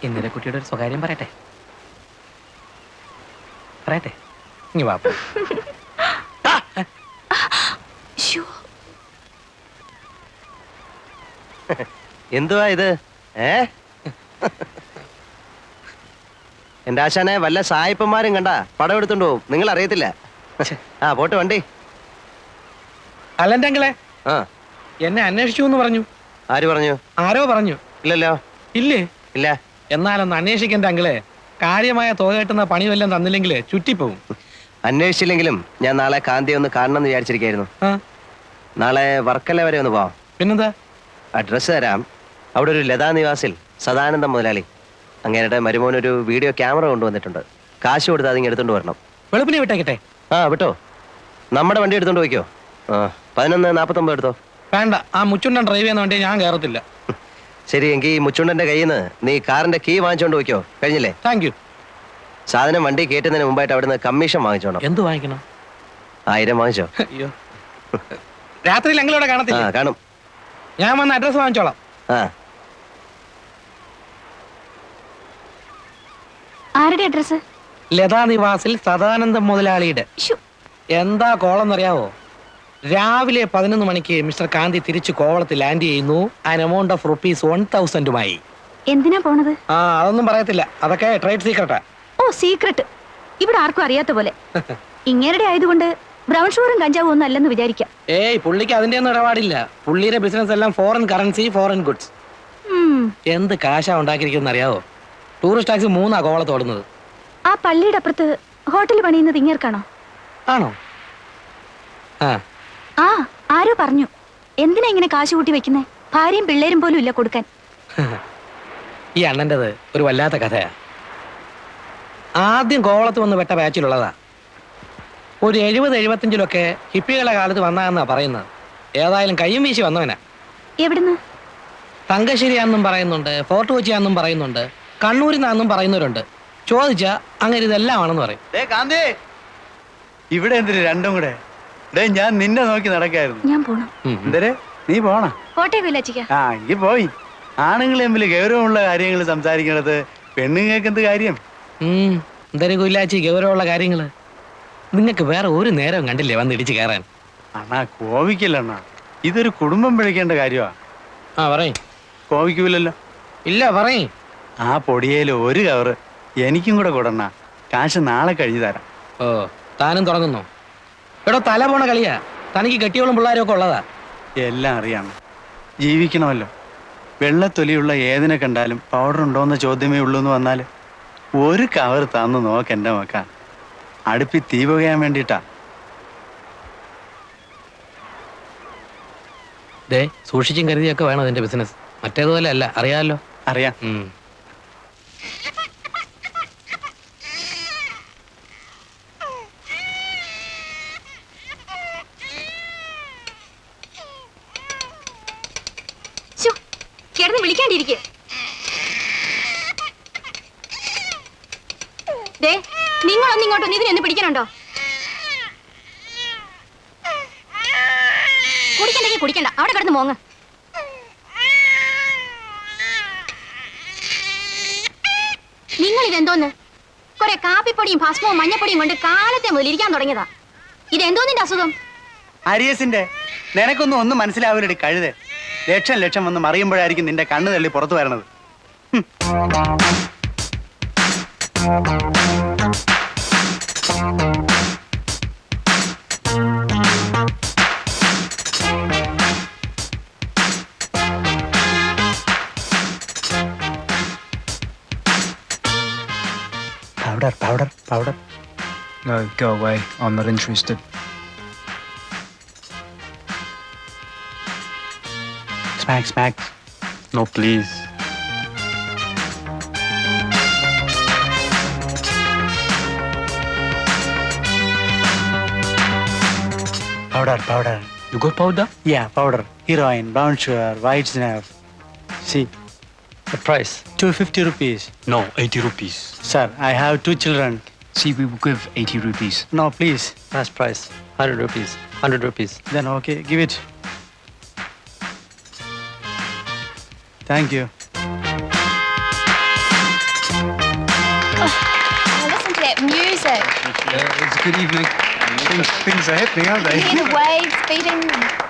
ഇന്നലെ കുട്ടിയുടെ ഒരു സ്വകാര്യം പറയട്ടെ പറയട്ടെ ഇനി വാ എന്തുവാ ഇത് എന്റെ ആശാനെ വല്ല സായിപ്പന്മാരും കണ്ട പടം എടുത്തോണ്ട് പോവും. നിങ്ങൾ അറിയത്തില്ല. ആ പോട്ട് വണ്ടി. അല്ലെന്റെ അങ്കിളെ ആ എന്നെ അന്വേഷിച്ചു എന്ന് പറഞ്ഞു. ആര് പറഞ്ഞു? ആരോ പറഞ്ഞു. ഇല്ലല്ലോ. ഇല്ലേ? ഇല്ല. എന്നാലൊന്ന് അന്വേഷിക്കണ്ട അങ്കിളെ. കാര്യമായ തുക കിട്ടുന്ന പണി വല്ലതും തന്നില്ലെങ്കിൽ ചുറ്റിപ്പോവും. അന്വേഷിച്ചില്ലെങ്കിലും ഞാൻ നാളെ കാന്തിയെ ഒന്ന് കാണണം എന്ന് വിചാരിച്ചിരിക്കായിരുന്നു. നാളെ വർക്കല വരെ ഒന്ന് പോവാം. പിന്നെന്താ? അഡ്രസ് തരാം. അവിടെ ഒരു ലതാ നിവാസിൽ സദാനന്ദം മുതലാളി അങ്ങേരുടെ മരുമോനൊരു വീഡിയോ ക്യാമറ കൊണ്ടുവന്നിട്ടുണ്ട്. കാശ് കൊടുത്ത് അതിങ്ങ് എടുത്തോണ്ട് വരണം. വെളുപ്പിനെ വിട്ടേക്കട്ടെ. ആ വിട്ടോ. നമ്മുടെ വണ്ടി എടുത്തോണ്ട് പോയിക്കോ. 11:49 എടുത്തോ. വേണ്ട, ആ മുച്ചുണ്ടൻ ഡ്രൈവ് ചെയ്യുന്ന വണ്ടി ഞാൻ കയറത്തില്ല. ശരി, എങ്കിൽ മുച്ചുണ്ടന്റെ കയ്യിൽ നിന്ന് നീ കാറിന്റെ കീ വാങ്ങിച്ചോണ്ട് പോയിക്കോ. കഴിഞ്ഞില്ലേ? Thank you. സാധനം വണ്ടി കയറ്റുന്നതിന് മുമ്പായിട്ട് അവിടുന്ന് കമ്മീഷൻ വാങ്ങിച്ചോണം. എന്ത് വാങ്ങിക്കണം? 1000 വാങ്ങിച്ചോ. അയ്യോ, രാത്രിയിൽ ഞങ്ങളിവിടെ കാണത്തില്ല. കാണും. ഞാൻ വന്ന് അഡ്രസ് വാങ്ങിച്ചോളാം. ആരുടെ അഡ്രസ്? ലതാ നിവാസിൽ സദാനന്ദം മുതലാളിയുടെ. എന്താ കോളെന്നറിയാവോ? രാവിലെ 11 മണിക്ക് മിസ്റ്റർ കാന്തി തിരിച്ചു കോവളത്തിൽ ലാൻഡ് ചെയ്യുന്നു. ആൻ എമൗണ്ട് ഓഫ് ₹1000 എന്തിനാ പോണത്? അതൊന്നും പറയത്തില്ല. അതൊക്കെ ട്രേഡ് സീക്രട്ടാ. ഓ, സീക്രട്ട്. ഇവിടെ ആർക്കും അറിയാത്ത പോലെ. ഇങ്ങനെയുടെ ആയതുകൊണ്ട് ബ്രൗൺ ഷുഗറും കഞ്ചാവും ഒന്നും അല്ലെന്ന് വിചാരിക്കാം. ഏയ്, പുള്ളിക്ക് അതിന്റെ ഒന്നും ഇടപാടില്ല. പുള്ളിയുടെ ബിസിനസ് എല്ലാം ഫോറിൻ കറൻസി, ഫോറിൻ ഗുഡ്സ്. എന്ത് കാശാ ഉണ്ടാക്കിയിരിക്കുന്ന അറിയാവോ? ടൂറിസ്റ്റ് ടാക്സി 3 കോവളത്ത് ഓടുന്നത്. ആ പള്ളിയുടെ അപ്പുറത്ത് ഹോട്ടൽ പണിയുന്നത് ഇങ്ങേർക്കാണോ? ആണോ? ആ, ആരോ പറഞ്ഞു. എന്തിനാ ഇങ്ങനെ കാശ് കൂട്ടി വെക്കുന്നേ? ഭാര്യയും പിള്ളേരും പോലും ഇല്ല കൊടുക്കാൻ. ഈ അണ്ണൻ്റെത് ഒരു വല്ലാത്ത കഥയാ. ആദ്യം കോവളത്ത് വന്ന് വെട്ട ബാച്ചിലുള്ളതാ. ഒരു 70-75 ഹിപ്പികളുടെ കാലത്ത് വന്നാന്നാ പറയുന്നത്. ഏതായാലും കയ്യും വീശി വന്നവനാ. എവിടുന്ന്? തങ്കശ്ശേരിയാന്നും പറയുന്നുണ്ട്, ഫോർട്ട് കൊച്ചിയാന്നും പറയുന്നുണ്ട്, കണ്ണൂരിൽ നിന്നാന്നും പറയുന്നവരുണ്ട്. ചോദിച്ചാ അങ്ങനെ ഇതെല്ലാം ആണെന്ന് പറയും. ഇവിടെ എന്തിന് രണ്ടും കൂടെ? ഞാൻ നിന്നെ നോക്കി നടക്കായിരുന്നു. ഞാൻ പോണം. എന്തരെ നീ പോണ? ഈ പോയി. ആണുങ്ങൾ തമ്മിൽ ഗൗരവമുള്ള കാര്യങ്ങൾ സംസാരിക്കണത് പെണ്ണുങ്ങൾക്ക് എന്ത് കാര്യം? എന്തൊരു കുല്ലാച്ചി ഗൗരവമുള്ള കാര്യങ്ങള്. നിങ്ങൾക്ക് വേറെ ഒരു നേരം കണ്ടില്ലേ വന്ന് ഇടിച്ച് കയറാൻ? അണ്ണാ കോപിക്കല്ലണ്ണാ, ഇതൊരു കുടുംബം പിഴയ്ക്കേണ്ട കാര്യമാ. പറയും. കോപിക്കൂലല്ലോ? ഇല്ല, പറയും. ആ പൊടിയേല് ഒരു കവറ് എനിക്കും കൂടെ കൊടുണ്ണ. കാശ് നാളെ കഴിഞ്ഞു തരാം. ഓ, താനും തുടങ്ങുന്നു. എടോ, തല പോണ കളിയാ. തനിക്ക് കെട്ടിയോളും പിള്ളേരും ഒക്കെ ഉള്ളതാ. എല്ലാം അറിയാം. ജീവിക്കണമല്ലോ. വെള്ളത്തൊലിയുള്ള ഏതിനെ കണ്ടാലും പൗഡർ ഉണ്ടോയെന്ന ചോദ്യമേ ഉള്ളൂ എന്ന് വന്നാൽ ഒരു കവർ തന്നു നോക്കെൻ്റെ മക്ക. അടുപ്പി തീ പുകയാൻ വേണ്ടിയിട്ടാ. സൂക്ഷിച്ചും കരുതിയൊക്കെ വേണം അതിന്റെ ബിസിനസ്. മറ്റേതുപോലെ അല്ല, അറിയാമല്ലോ. അറിയാം. വിളിക്കാണ്ടിരിക്കെ നിങ്ങളൊന്നും ഇങ്ങോട്ടൊന്നും ഇതിനെന്ന് പിടിക്കണുണ്ടോ? കുടിക്കണ്ടെങ്കിൽ കുടിക്കണ്ട, അവിടെ കിടന്ന് മോങ്ങ്. നിങ്ങൾ ഇതെന്തോന്ന്? കുറെ കാപ്പിപ്പൊടിയും ഭസ്മവും മഞ്ഞപ്പൊടിയും കൊണ്ട് കാലത്തെ മുതൽ ഇരിക്കാൻ തുടങ്ങിയതാ. ഇതെന്തോ നിന്റെ അസുഖം? അരിയസിന്റെ നിനക്കൊന്നും മനസ്സിലാവില്ലടി കഴുതേ. ലക്ഷം വന്ന് മറിയുമ്പോഴായിരിക്കും നിന്റെ കണ്ണ് തള്ളി പുറത്തു വരണത്. Powder. No, go away. I'm not interested. Smack. No, please. Powder. You got powder? Yeah, powder. Heroin, brown sugar, white snuff. See, The price? 250 rupees. No, 80 rupees. Sir, I have 2 children. See, we will give 80 rupees. No, please. Last price, 100 rupees. 100 rupees. Then okay, give it. Thank you. it? It's good evening. Things are happening, aren't they? In a way, speeding.